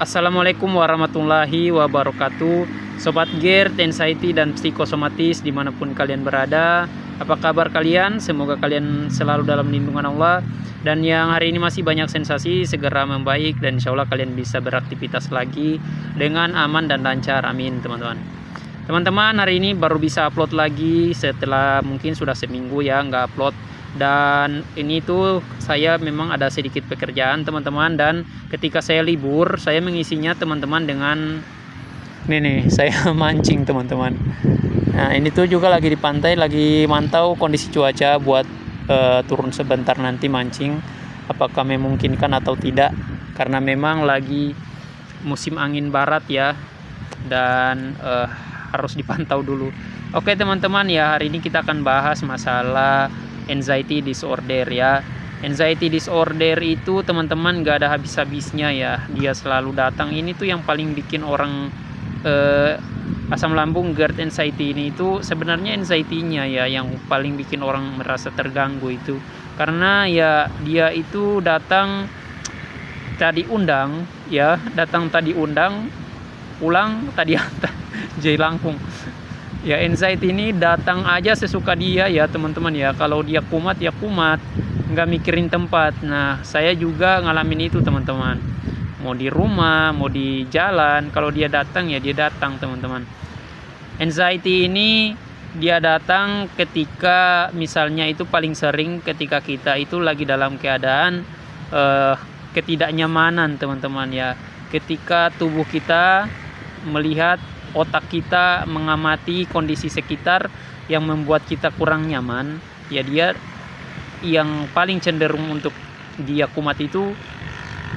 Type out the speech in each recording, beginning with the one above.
Assalamualaikum warahmatullahi wabarakatuh. Sobat GERD, anxiety dan psikosomatis dimanapun kalian berada. Apa kabar kalian? Semoga kalian selalu dalam lindungan Allah. Dan yang hari ini masih banyak sensasi segera membaik. Dan insya Allah kalian bisa beraktivitas lagi dengan aman dan lancar. Amin teman-teman. Teman-teman, hari ini baru bisa upload lagi setelah mungkin sudah seminggu ya nggak upload. Dan ini tuh saya memang ada sedikit pekerjaan teman-teman, dan ketika saya libur saya mengisinya teman-teman dengan nih saya mancing teman-teman. Nah ini tuh juga lagi di pantai, lagi mantau kondisi cuaca buat turun sebentar nanti mancing, apakah memungkinkan atau tidak, karena memang lagi musim angin barat ya, dan harus dipantau dulu. Oke teman-teman ya, hari ini kita akan bahas masalah anxiety disorder ya. Anxiety disorder itu teman-teman gak ada habis-habisnya ya. Dia selalu datang. Ini tuh yang paling bikin orang asam lambung GERD anxiety ini itu sebenarnya anxiety-nya ya yang paling bikin orang merasa terganggu itu. Karena ya dia itu datang tadi undang ya, datang tadi undang, pulang tadi antar. Jai langkung. Ya anxiety ini datang aja sesuka dia ya teman-teman ya. Kalau dia kumat ya kumat, nggak mikirin tempat. Nah saya juga ngalamin itu teman-teman. Mau di rumah, mau di jalan, kalau dia datang ya dia datang teman-teman. Anxiety ini dia datang ketika misalnya itu paling sering ketika kita itu lagi dalam keadaan ketidaknyamanan teman-teman ya. Ketika tubuh kita melihat, otak kita mengamati kondisi sekitar yang membuat kita kurang nyaman, ya dia yang paling cenderung untuk dia kumat itu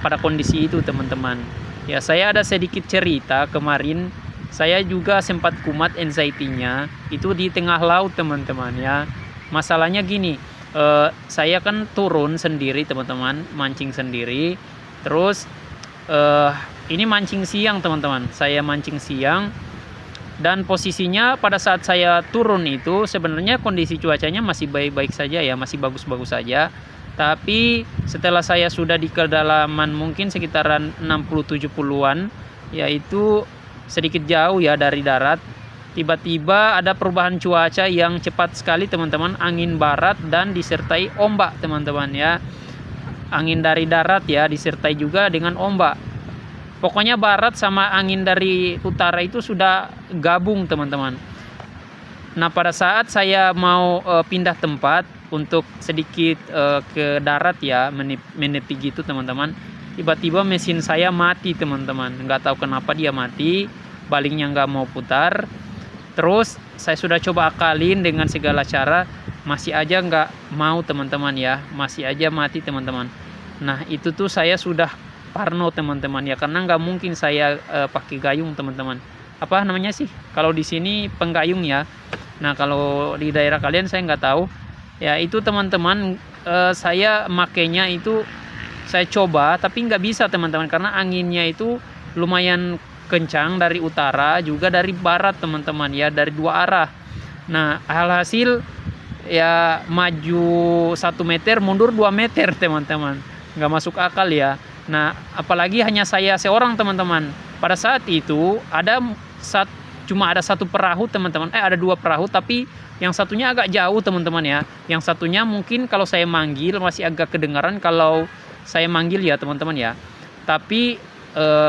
pada kondisi itu teman-teman. Ya saya ada sedikit cerita, kemarin saya juga sempat kumat anxiety-nya itu di tengah laut teman-teman ya. Masalahnya gini, saya kan turun sendiri teman-teman, mancing sendiri. Terus ini mancing siang teman-teman, saya mancing siang, dan posisinya pada saat saya turun itu sebenarnya kondisi cuacanya masih baik-baik saja ya, masih bagus-bagus saja. Tapi setelah saya sudah di kedalaman mungkin sekitaran 60-70-an, yaitu sedikit jauh ya dari darat, tiba-tiba ada perubahan cuaca yang cepat sekali teman-teman, angin barat dan disertai ombak teman-teman ya. Angin dari darat ya disertai juga dengan ombak. Pokoknya barat sama angin dari utara itu sudah gabung teman-teman. Nah pada saat saya mau pindah tempat untuk sedikit ke darat ya, menepi gitu teman-teman, tiba-tiba mesin saya mati teman-teman. Nggak tahu kenapa dia mati, baliknya nggak mau putar. Terus saya sudah coba akalin dengan segala cara, masih aja nggak mau teman-teman ya, masih aja mati teman-teman. Nah itu tuh saya sudah parno teman-teman ya, karena nggak mungkin saya pakai gayung teman-teman. Apa namanya sih kalau di sini, penggayung ya. Nah kalau di daerah kalian saya nggak tahu ya. Itu teman-teman, saya makainya itu saya coba tapi nggak bisa teman-teman, karena anginnya itu lumayan kencang dari utara juga dari barat teman-teman ya, dari dua arah. Nah alhasil ya maju 1 meter mundur 2 meter teman-teman, nggak masuk akal ya. Nah apalagi hanya saya seorang teman-teman. Pada saat itu cuma ada satu perahu teman-teman, ada 2 perahu, tapi yang satunya agak jauh teman-teman ya. Yang satunya mungkin kalau saya manggil masih agak kedengaran kalau saya manggil ya teman-teman ya. Tapi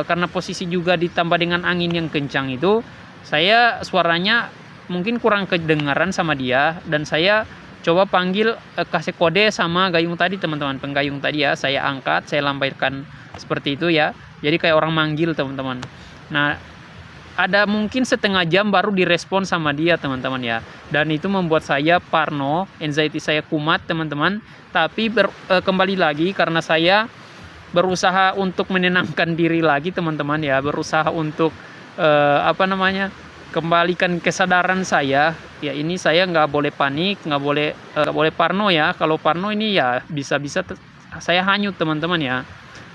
karena posisi juga ditambah dengan angin yang kencang itu, saya suaranya mungkin kurang kedengaran sama dia, dan saya coba panggil, kasih kode sama gayung tadi teman-teman, penggayung tadi ya, saya angkat, saya lambaikan seperti itu ya, jadi kayak orang manggil teman-teman. Nah ada mungkin setengah jam baru direspon sama dia teman-teman ya, dan itu membuat saya parno, anxiety saya kumat teman-teman. Tapi kembali lagi karena saya berusaha untuk menenangkan diri lagi teman-teman ya, berusaha untuk kembalikan kesadaran saya ya. Ini saya nggak boleh panik, nggak boleh parno ya. Kalau parno ini ya bisa-bisa saya hanyut teman-teman ya,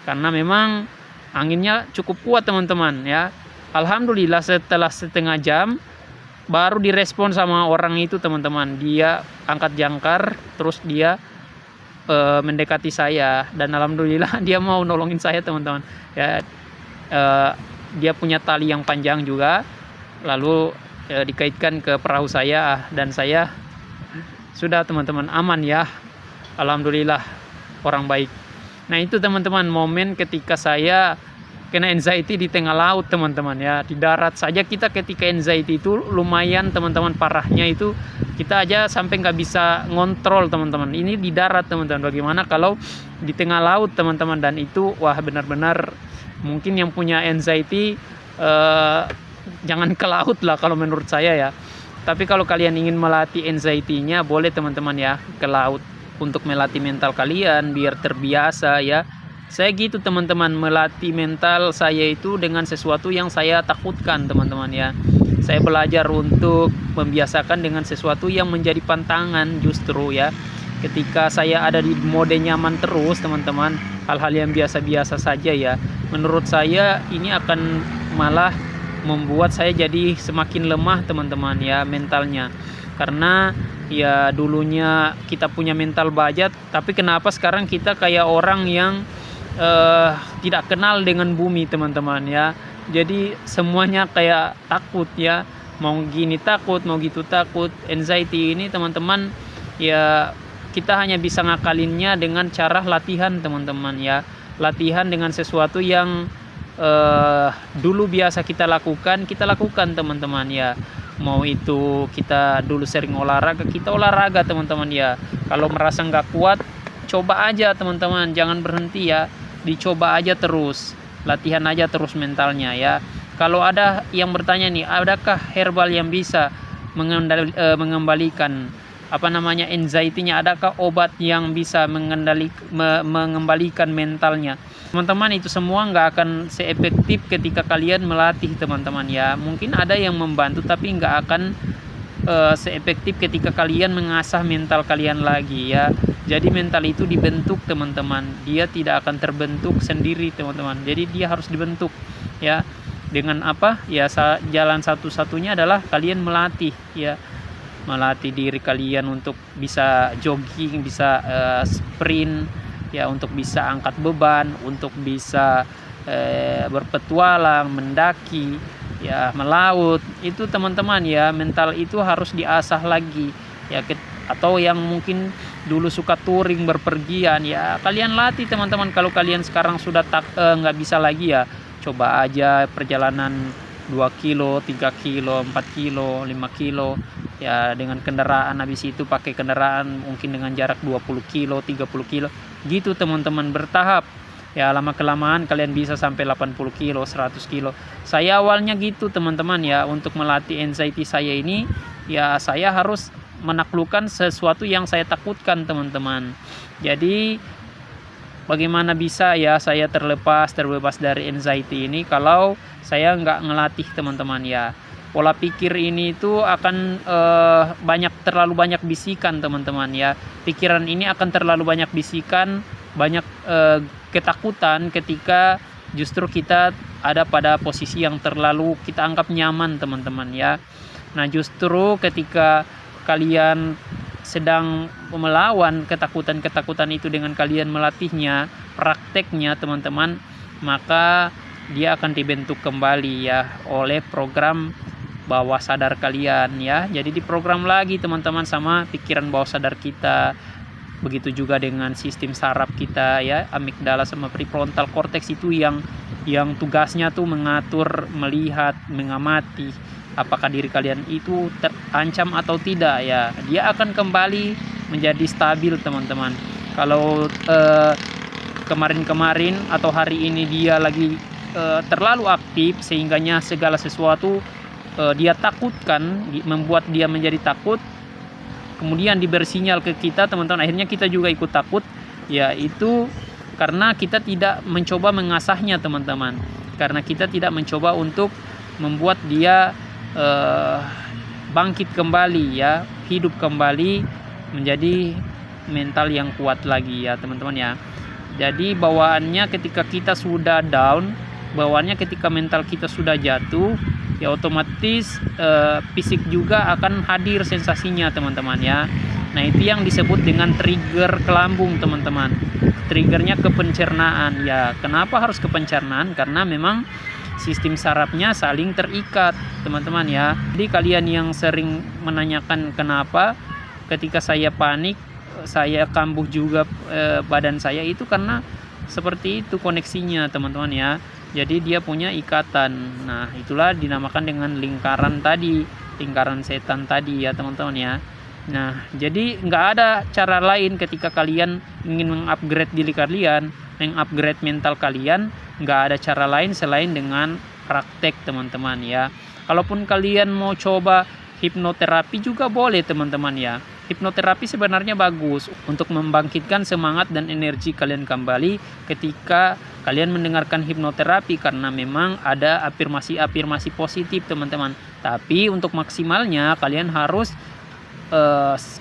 karena memang anginnya cukup kuat teman-teman ya. Alhamdulillah setelah setengah jam baru direspon sama orang itu teman-teman. Dia angkat jangkar, terus dia mendekati saya, dan alhamdulillah dia mau nolongin saya teman-teman ya. dia punya tali yang panjang juga, lalu dikaitkan ke perahu saya, dan saya sudah teman-teman aman ya, alhamdulillah, orang baik. Nah itu teman-teman momen ketika saya kena anxiety di tengah laut teman-teman ya. Di darat saja kita ketika anxiety itu lumayan teman-teman parahnya, itu kita aja sampai nggak bisa ngontrol teman-teman. Ini di darat teman-teman, bagaimana kalau di tengah laut teman-teman. Dan itu wah benar-benar mungkin yang punya anxiety jangan ke laut lah kalau menurut saya ya. Tapi kalau kalian ingin melatih anxiety-nya, boleh teman-teman ya ke laut untuk melatih mental kalian biar terbiasa ya. Saya gitu teman-teman, melatih mental saya itu dengan sesuatu yang saya takutkan teman-teman ya. Saya belajar untuk membiasakan dengan sesuatu yang menjadi pantangan justru ya. Ketika saya ada di mode nyaman terus teman-teman, hal-hal yang biasa-biasa saja ya, menurut saya ini akan malah membuat saya jadi semakin lemah teman-teman ya mentalnya. Karena ya dulunya kita punya mental bajat, tapi kenapa sekarang kita kayak orang yang tidak kenal dengan bumi teman-teman ya. Jadi semuanya kayak takut ya, mau gini takut, mau gitu takut. Anxiety ini teman-teman ya, kita hanya bisa ngakalinnya dengan cara latihan teman-teman ya. Latihan dengan sesuatu yang dulu biasa kita lakukan teman-teman ya. Mau itu kita dulu sering olahraga, kita olahraga teman-teman ya. Kalau merasa nggak kuat, coba aja teman-teman, jangan berhenti ya, dicoba aja terus, latihan aja terus mentalnya ya. Kalau ada yang bertanya nih, adakah herbal yang bisa mengembalikan anxiety-nya, adakah obat yang bisa mengembalikan mentalnya? Teman-teman, itu semua nggak akan seefektif ketika kalian melatih teman-teman ya. Mungkin ada yang membantu, tapi nggak akan seefektif ketika kalian mengasah mental kalian lagi ya. Jadi mental itu dibentuk teman-teman, dia tidak akan terbentuk sendiri teman-teman. Jadi dia harus dibentuk ya. Dengan apa ya, jalan satu-satunya adalah kalian melatih ya, melatih diri kalian untuk bisa jogging, bisa sprint ya, untuk bisa angkat beban, untuk bisa berpetualang, mendaki ya, melaut. Itu teman-teman ya, mental itu harus diasah lagi ya. Atau yang mungkin dulu suka touring, berpergian ya, kalian latih teman-teman. Kalau kalian sekarang sudah nggak bisa lagi ya, coba aja perjalanan 2 kilo, 3 kilo, 4 kilo, 5 kilo ya, dengan kendaraan. Habis itu pakai kendaraan mungkin dengan jarak 20 kilo, 30 kilo gitu teman-teman, bertahap ya. Lama kelamaan kalian bisa sampai 80 kilo, 100 kilo. Saya awalnya gitu teman-teman ya. Untuk melatih anxiety saya ini ya, saya harus menaklukkan sesuatu yang saya takutkan teman-teman. Jadi bagaimana bisa ya saya terbebas dari anxiety ini kalau saya nggak ngelatih teman-teman ya. Pola pikir ini itu akan terlalu banyak bisikan teman-teman ya. Pikiran ini akan terlalu banyak bisikan, banyak ketakutan ketika justru kita ada pada posisi yang terlalu kita anggap nyaman teman-teman ya. Nah justru ketika kalian sedang melawan ketakutan-ketakutan itu dengan kalian melatihnya, prakteknya teman-teman, maka dia akan dibentuk kembali ya oleh program bawah sadar kalian ya. Jadi diprogram lagi teman-teman sama pikiran bawah sadar kita. Begitu juga dengan sistem saraf kita ya, amigdala sama prefrontal cortex itu yang tugasnya tuh mengatur, melihat, mengamati apakah diri kalian itu terancam atau tidak ya. Dia akan kembali menjadi stabil teman-teman. Kalau kemarin-kemarin atau hari ini dia lagi terlalu aktif sehingganya segala sesuatu dia takutkan, membuat dia menjadi takut, kemudian diberi sinyal ke kita teman-teman, akhirnya kita juga ikut takut ya. Itu karena kita tidak mencoba mengasahnya teman-teman, karena kita tidak mencoba untuk membuat dia bangkit kembali ya, hidup kembali menjadi mental yang kuat lagi ya teman-teman ya. Jadi bawaannya ketika kita sudah down, bawaannya ketika mental kita sudah jatuh ya, otomatis fisik juga akan hadir sensasinya teman-teman ya. Nah, itu yang disebut dengan trigger ke lambung, teman-teman. Triggernya ke pencernaan. Ya, kenapa harus ke pencernaan? Karena memang sistem sarafnya saling terikat, teman-teman ya. Jadi kalian yang sering menanyakan kenapa ketika saya panik, saya kambuh juga badan saya, itu karena seperti itu koneksinya, teman-teman ya. Jadi dia punya ikatan. Nah, itulah dinamakan dengan lingkaran tadi, lingkaran setan tadi ya, teman-teman ya. Nah, jadi nggak ada cara lain ketika kalian ingin mengupgrade diri kalian, mengupgrade mental kalian, nggak ada cara lain selain dengan praktek, teman-teman ya. Kalaupun kalian mau coba hipnoterapi juga boleh, teman-teman ya. Hipnoterapi sebenarnya bagus untuk membangkitkan semangat dan energi kalian kembali ketika kalian mendengarkan hipnoterapi, karena memang ada afirmasi-afirmasi positif, teman-teman. Tapi untuk maksimalnya kalian harus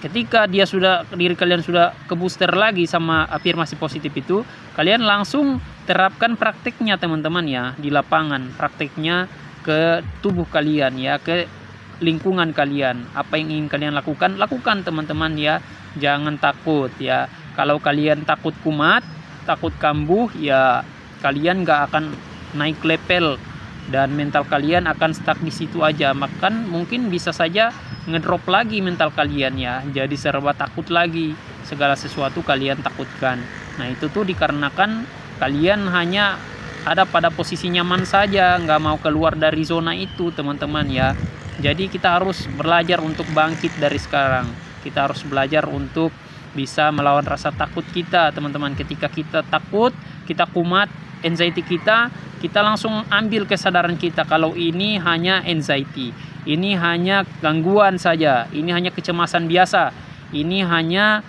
ketika diri kalian sudah ke booster lagi sama afirmasi positif itu, kalian langsung terapkan prakteknya, teman-teman ya, di lapangan. Prakteknya ke tubuh kalian ya, ke lingkungan kalian. Apa yang ingin kalian lakukan, teman-teman ya. Jangan takut ya. Kalau kalian takut kumat, takut kambuh, ya kalian gak akan naik level dan mental kalian akan stuck di situ aja. Makan mungkin bisa saja ngedrop lagi mental kalian ya, jadi serba takut lagi, segala sesuatu kalian takutkan. Nah, itu tuh dikarenakan kalian hanya ada pada posisi nyaman saja, nggak mau keluar dari zona itu, teman-teman ya. Jadi kita harus belajar untuk bangkit dari sekarang. Kita harus belajar untuk bisa melawan rasa takut kita, teman-teman. Ketika kita takut, kita kumat, anxiety kita langsung ambil kesadaran kita kalau ini hanya anxiety, ini hanya gangguan saja, ini hanya kecemasan biasa, ini hanya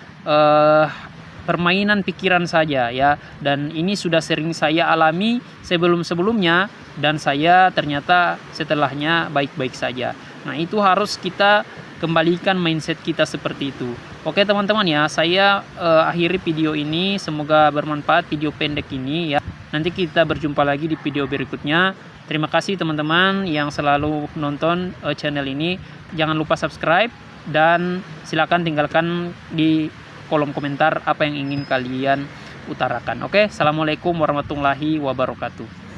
permainan pikiran saja ya, dan ini sudah sering saya alami sebelum-sebelumnya dan saya ternyata setelahnya baik-baik saja. Nah, itu harus kita kembalikan mindset kita seperti itu. Oke, teman-teman ya, saya akhiri video ini, semoga bermanfaat video pendek ini ya. Nanti kita berjumpa lagi di video berikutnya. Terima kasih teman-teman yang selalu nonton channel ini. Jangan lupa subscribe dan silakan tinggalkan di kolom komentar apa yang ingin kalian utarakan. Oke, assalamualaikum warahmatullahi wabarakatuh.